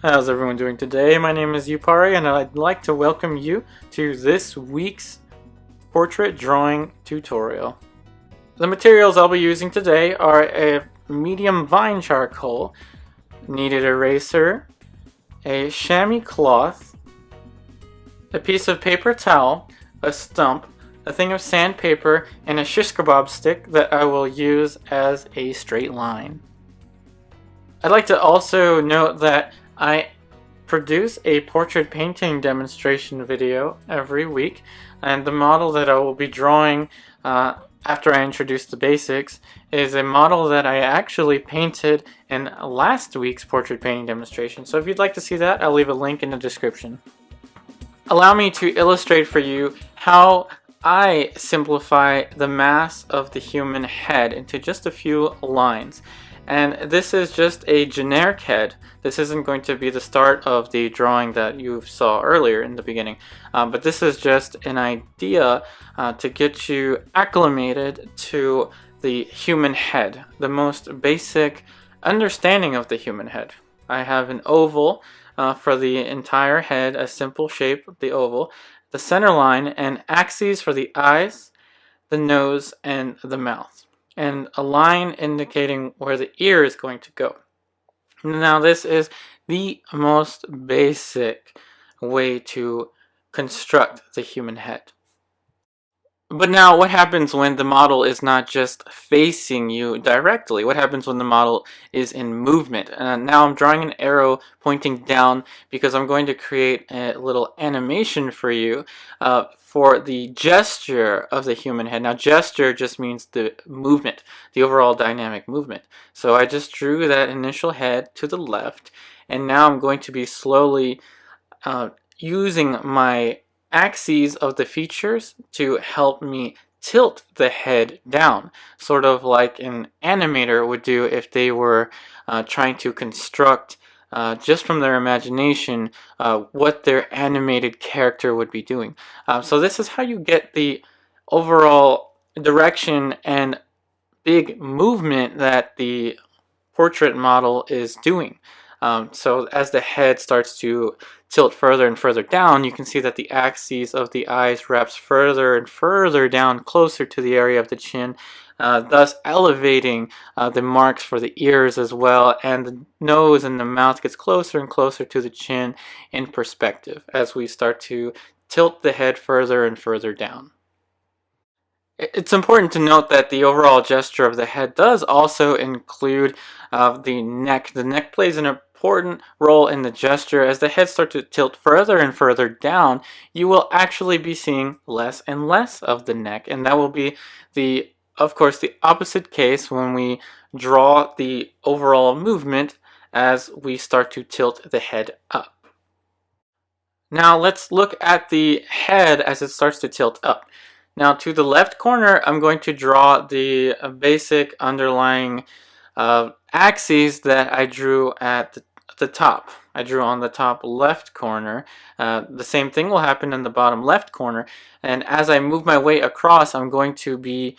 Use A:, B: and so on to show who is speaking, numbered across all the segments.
A: How's everyone doing today? My name is Yupari and I'd like to welcome you to this week's portrait drawing tutorial. The materials I'll be using today are a medium vine charcoal, kneaded eraser, a chamois cloth, a piece of paper towel, a stump, a thing of sandpaper, and a shish kebab stick that I will use as a straight line. I'd like to also note that I produce a portrait painting demonstration video every week, and the model that I will be drawing after I introduce the basics is a model that I actually painted in last week's portrait painting demonstration. So if you'd like to see that, I'll leave a link in the description. Allow me to illustrate for you how I simplify the mass of the human head into just a few lines. And this is just a generic head. This isn't going to be the start of the drawing that you saw earlier in the beginning, but this is just an idea to get you acclimated to the human head, the most basic understanding of the human head. I have an oval for the entire head, a simple shape of the oval, the center line, and axes for the eyes, the nose, and the mouth, and a line indicating where the ear is going to go. Now this is the most basic way to construct the human head. But now what happens when the model is not just facing you directly? What happens when the model is in movement? Now I'm drawing an arrow pointing down because I'm going to create a little animation for you for the gesture of the human head. Now gesture just means the movement, the overall dynamic movement. So I just drew that initial head to the left, and now I'm going to be slowly using my axes of the features to help me tilt the head down, sort of like an animator would do if they were trying to construct just from their imagination what their animated character would be doing. So this is how you get the overall direction and big movement that the portrait model is doing. So as the head starts to tilt further and further down, you can see that the axes of the eyes wraps further and further down, closer to the area of the chin, thus elevating the marks for the ears as well, and the nose and the mouth gets closer and closer to the chin in perspective as we start to tilt the head further and further down. It's important to note that the overall gesture of the head does also include the neck. The neck plays an important role in the gesture. As the head starts to tilt further and further down, you will actually be seeing less and less of the neck, and that will be of course, the opposite case when we draw the overall movement as we start to tilt the head up. Now let's look at the head as it starts to tilt up. Now to the left corner, I'm going to draw the basic underlying axes that I drew at the top. I drew on the top left corner. The same thing will happen in the bottom left corner. And as I move my way across, I'm going to be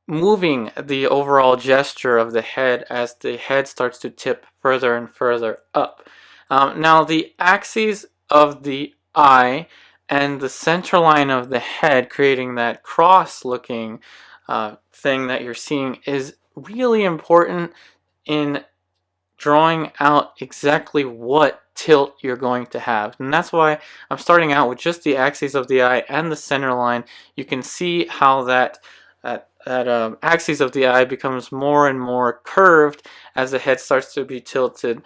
A: moving the overall gesture of the head as the head starts to tip further and further up. Now the axes of the eye and the center line of the head, creating that cross-looking thing that you're seeing, is really important in drawing out exactly what tilt you're going to have. And that's why I'm starting out with just the axes of the eye and the center line. You can see how that axis of the eye becomes more and more curved as the head starts to be tilted,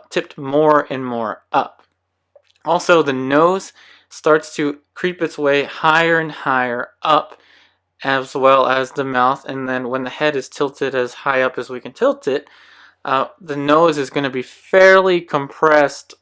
A: tipped more and more up. Also, the nose starts to creep its way higher and higher up, as well as the mouth, and then when the head is tilted as high up as we can tilt it, the nose is going to be fairly compressed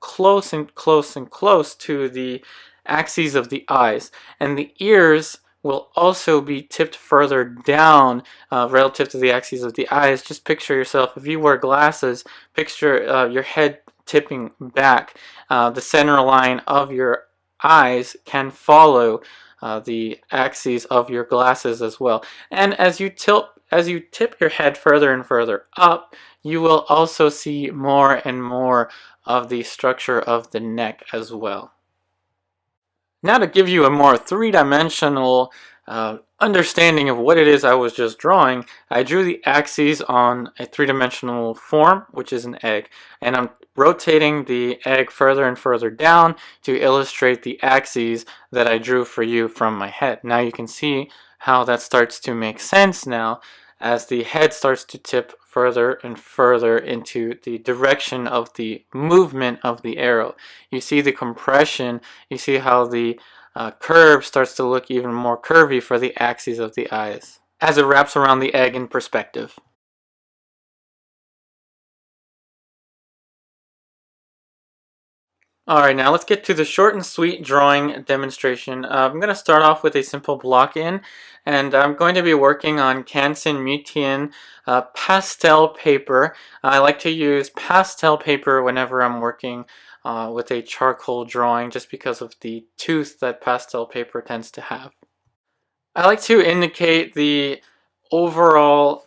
A: close and close and close to the axes of the eyes, and the ears will also be tipped further down relative to the axes of the eyes. Just picture yourself, if you wear glasses, picture your head tipping back. The center line of your eyes can follow the axes of your glasses as well. And as you tilt as you tip your head further and further up, you will also see more and more of the structure of the neck as well. Now to give you a more three-dimensional understanding of what it is I was just drawing, I drew the axes on a three-dimensional form, which is an egg, and I'm rotating the egg further and further down to illustrate the axes that I drew for you from my head. Now you can see how that starts to make sense now as the head starts to tip further and further into the direction of the movement of the arrow. You see the compression, you see how the curve starts to look even more curvy for the axes of the eyes as it wraps around the egg in perspective. Alright, now let's get to the short and sweet drawing demonstration. I'm going to start off with a simple block-in, and I'm going to be working on Canson Mutian pastel paper. I like to use pastel paper whenever I'm working with a charcoal drawing, just because of the tooth that pastel paper tends to have. I like to indicate the overall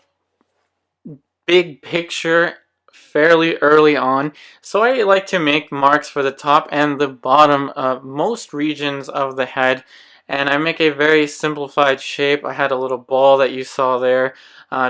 A: big picture fairly early on, so I like to make marks for the top and the bottom of most regions of the head, and I make a very simplified shape. I had a little ball that you saw there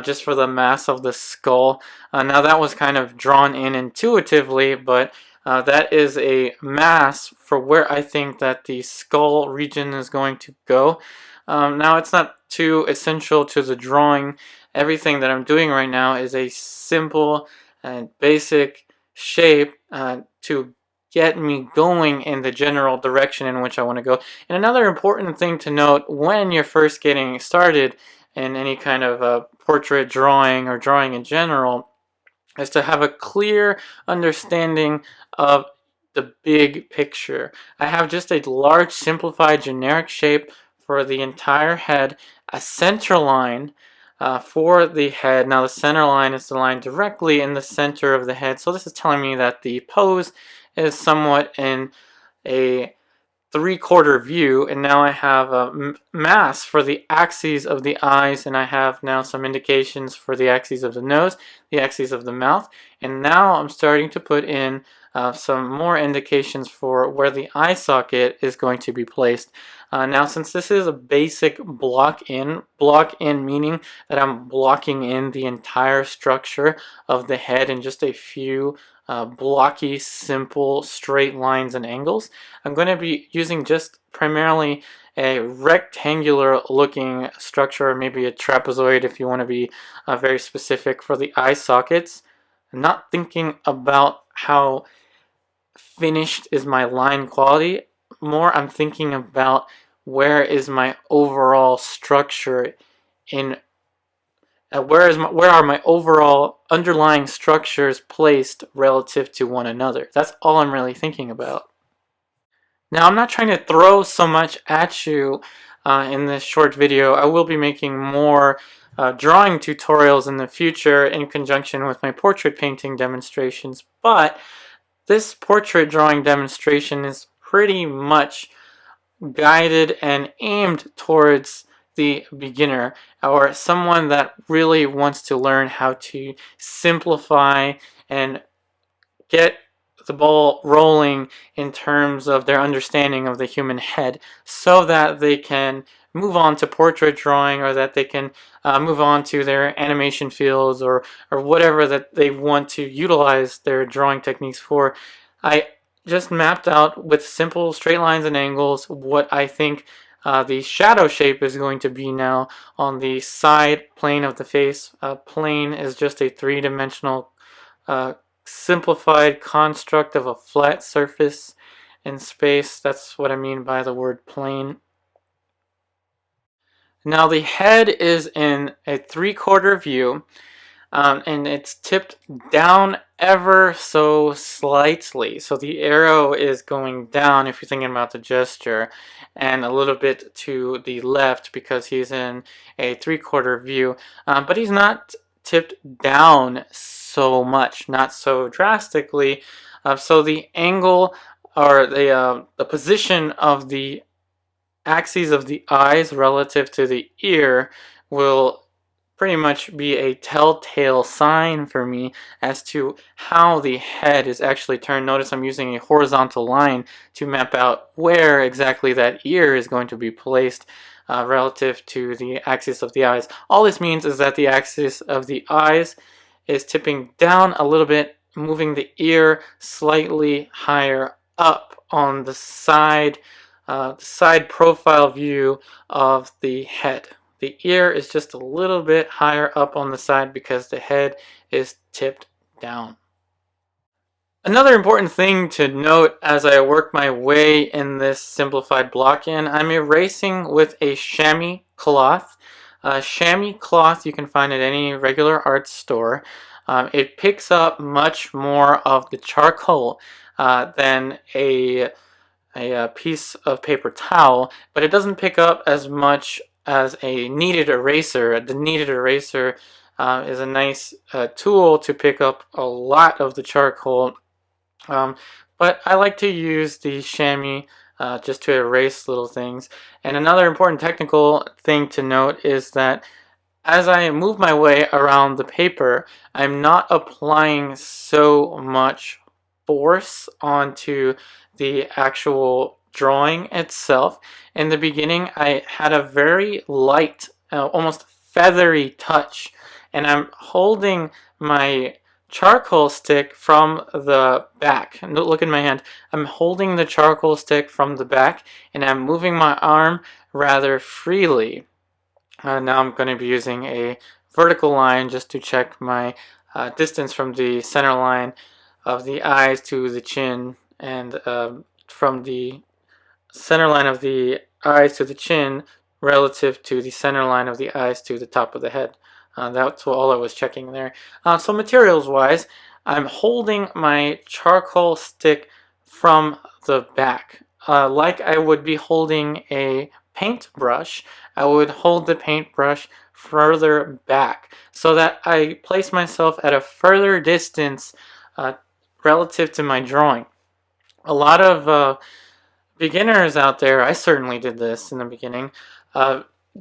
A: just for the mass of the skull. Now that was kind of drawn in intuitively, but that is a mass for where I think that the skull region is going to go. Now it's not too essential to the drawing. Everything that I'm doing right now is a simple and basic shape to get me going in the general direction in which I want to go. And another important thing to note when you're first getting started in any kind of portrait drawing or drawing in general is to have a clear understanding of the big picture. I have just a large simplified generic shape for the entire head, a center line for the head. Now the center line is the line directly in the center of the head, so this is telling me that the pose is somewhat in a three-quarter view, and now I have a mass for the axes of the eyes, and I have now some indications for the axes of the nose, the axes of the mouth, and now I'm starting to put in some more indications for where the eye socket is going to be placed. Now since this is a basic block-in meaning that I'm blocking in the entire structure of the head in just a few blocky, simple, straight lines and angles, I'm going to be using just primarily a rectangular looking structure, or maybe a trapezoid if you want to be very specific for the eye sockets. I'm not thinking about how finished is my line quality. More I'm thinking about where is my overall structure in where are my overall underlying structures placed relative to one another. That's all I'm really thinking about. Now I'm not trying to throw so much at you in this short video. I will be making more drawing tutorials in the future in conjunction with my portrait painting demonstrations, but this portrait drawing demonstration is pretty much guided and aimed towards the beginner or someone that really wants to learn how to simplify and get the ball rolling in terms of their understanding of the human head, so that they can move on to portrait drawing, or that they can move on to their animation fields, or whatever that they want to utilize their drawing techniques for. I just mapped out with simple straight lines and angles what I think the shadow shape is going to be now on the side plane of the face. Plane is just a three-dimensional simplified construct of a flat surface in space. That's what I mean by the word plane. Now the head is in a three-quarter view, and it's tipped down ever so slightly. So the arrow is going down if you're thinking about the gesture, and a little bit to the left because he's in a three-quarter view, but he's not tipped down so much, not so drastically. So the angle or the position of the axes of the eyes relative to the ear will pretty much be a telltale sign for me as to how the head is actually turned. Notice I'm using a horizontal line to map out where exactly that ear is going to be placed relative to the axis of the eyes. All this means is that the axis of the eyes is tipping down a little bit, moving the ear slightly higher up on the side profile view of the head. The ear is just a little bit higher up on the side because the head is tipped down. Another important thing to note as I work my way in this simplified block-in, I'm erasing with a chamois cloth. Chamois cloth you can find at any regular art store. It picks up much more of the charcoal than a piece of paper towel, but it doesn't pick up as much as a kneaded eraser. The kneaded eraser is a nice tool to pick up a lot of the charcoal. But I like to use the chamois just to erase little things. And another important technical thing to note is that as I move my way around the paper, I'm not applying so much force onto the actual drawing itself. In the beginning, I had a very light, almost feathery touch, and I'm holding my charcoal stick from the back. Look at my hand. I'm holding the charcoal stick from the back, and I'm moving my arm rather freely. Now I'm going to be using a vertical line just to check my distance from the center line of the eyes to the chin, and from the center line of the eyes to the chin relative to the center line of the eyes to the top of the head. That's all I was checking there. So materials wise, I'm holding my charcoal stick from the back. Like I would be holding a paintbrush, I would hold the paintbrush further back so that I place myself at a further distance relative to my drawing. A lot of beginners out there, I certainly did this in the beginning,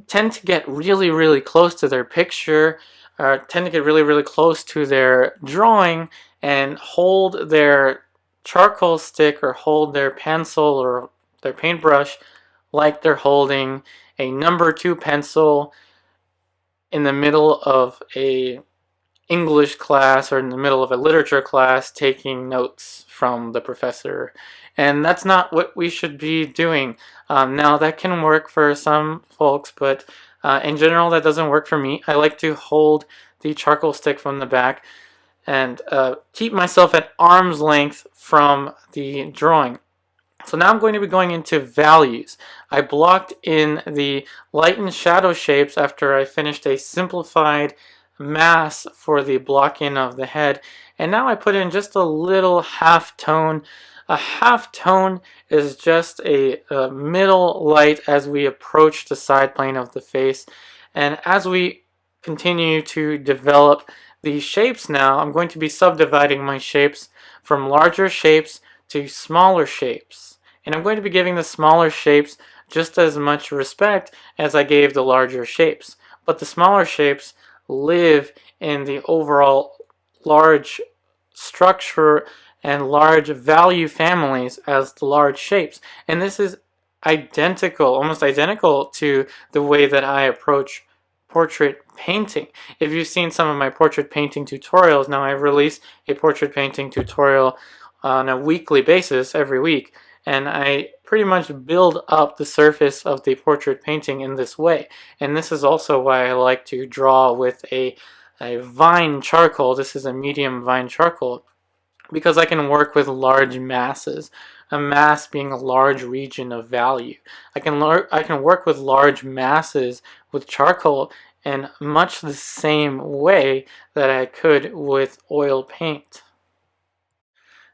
A: tend to get really close to their picture, or tend to get really close to their drawing and hold their charcoal stick or hold their pencil or their paintbrush like they're holding a number 2 pencil in the middle of a English class or in the middle of a literature class taking notes from the professor. And that's not what we should be doing. Now that can work for some folks, but in general that doesn't work for me. I like to hold the charcoal stick from the back and keep myself at arm's length from the drawing. So now I'm going to be going into values. I blocked in the light and shadow shapes after I finished a simplified mass for the block-in of the head, and now I put in just a little half tone. A half tone is just a middle light as we approach the side plane of the face, and as we continue to develop these shapes now, I'm going to be subdividing my shapes from larger shapes to smaller shapes, and I'm going to be giving the smaller shapes just as much respect as I gave the larger shapes, but the smaller shapes live in the overall large structure and large value families as the large shapes. And this is identical, almost identical to the way that I approach portrait painting. If you've seen some of my portrait painting tutorials, now I release a portrait painting tutorial on a weekly basis every week, and I pretty much build up the surface of the portrait painting in this way. And this is also why I like to draw with a vine charcoal. This is a medium vine charcoal because I can work with large masses, a mass being a large region of value. I can work with large masses with charcoal in much the same way that I could with oil paint.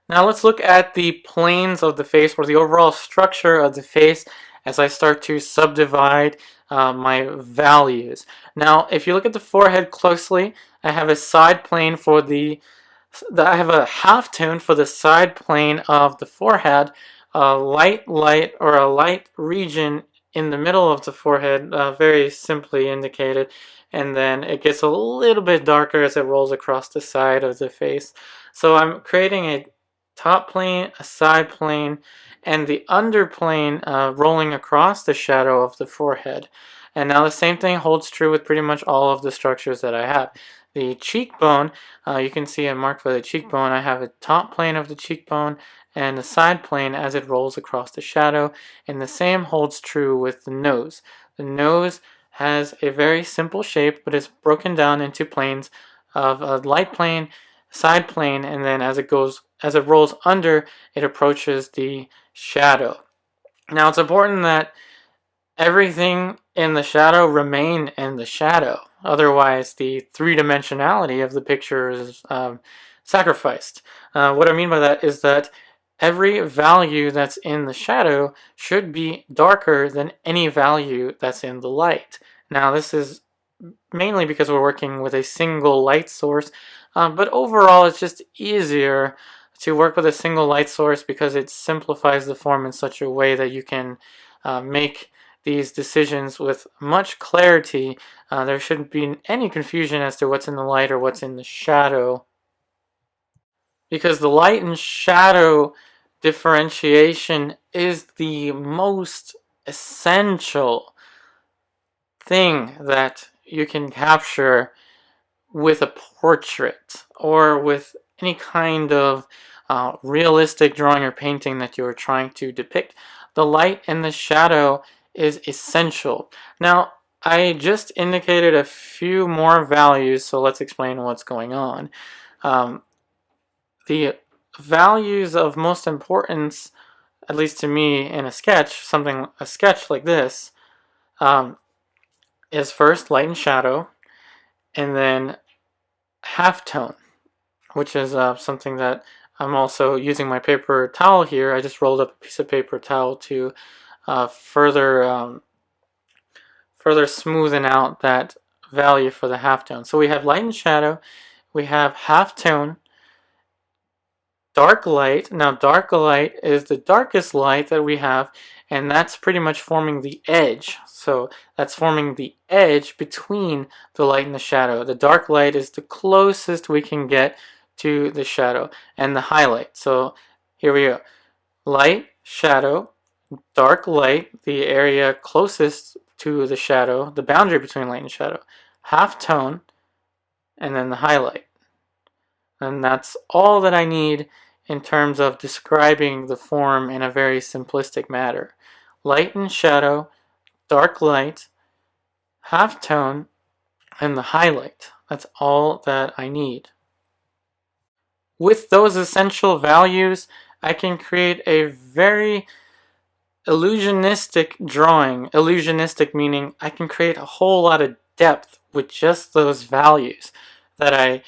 A: Now let's look at the planes of the face, or the overall structure of the face, as I start to subdivide my values. Now if you look at the forehead closely, I have a side plane for I have a half tone for the side plane of the forehead, a light or a light region in the middle of the forehead, very simply indicated, and then it gets a little bit darker as it rolls across the side of the face. So I'm creating a top plane, a side plane, and the underplane rolling across the shadow of the forehead. And now the same thing holds true with pretty much all of the structures that I have. The cheekbone, you can see a mark for the cheekbone. I have a top plane of the cheekbone and a side plane as it rolls across the shadow, and the same holds true with the nose. The nose has a very simple shape, but it's broken down into planes of a light plane, side plane, and then as it rolls under, it approaches the shadow. Now it's important that everything in the shadow remain in the shadow. Otherwise, the three-dimensionality of the picture is sacrificed. What I mean by that is that every value that's in the shadow should be darker than any value that's in the light. Now, this is mainly because we're working with a single light source, but overall it's just easier to work with a single light source because it simplifies the form in such a way that you can make these decisions with much clarity. There shouldn't be any confusion as to what's in the light or what's in the shadow, because the light and shadow differentiation is the most essential thing that you can capture with a portrait or with any kind of realistic drawing or painting that you are trying to depict. The light and the shadow is essential. Now, I just indicated a few more values, so let's explain what's going on. The values of most importance, at least to me in a sketch, a sketch like this, is first light and shadow, and then halftone, which is something that I'm also using my paper towel here. I just rolled up a piece of paper towel to further smoothen out that value for the halftone. So we have light and shadow, we have halftone, dark light. Now dark light is the darkest light that we have, and that's pretty much forming the edge. So that's forming the edge between the light and the shadow. The dark light is the closest we can get to the shadow, and the highlight. So here we go. Light, shadow, dark light, the area closest to the shadow, the boundary between light and shadow, halftone, and then the highlight. And that's all that I need in terms of describing the form in a very simplistic manner. Light and shadow, dark light, halftone, and the highlight. That's all that I need. With those essential values, I can create a very illusionistic drawing. Illusionistic meaning I can create a whole lot of depth with just those values that I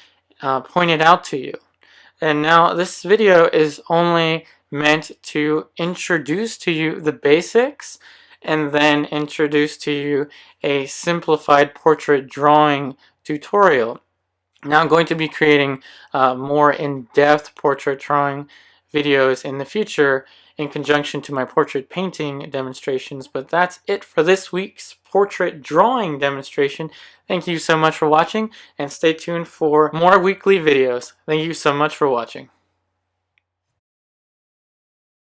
A: pointed out to you. And now this video is only meant to introduce to you the basics and then introduce to you a simplified portrait drawing tutorial. Now I'm going to be creating more in-depth portrait drawing videos in the future in conjunction to my portrait painting demonstrations, but that's it for this week's portrait drawing demonstration. Thank you so much for watching, and stay tuned for more weekly videos. Thank you so much for watching.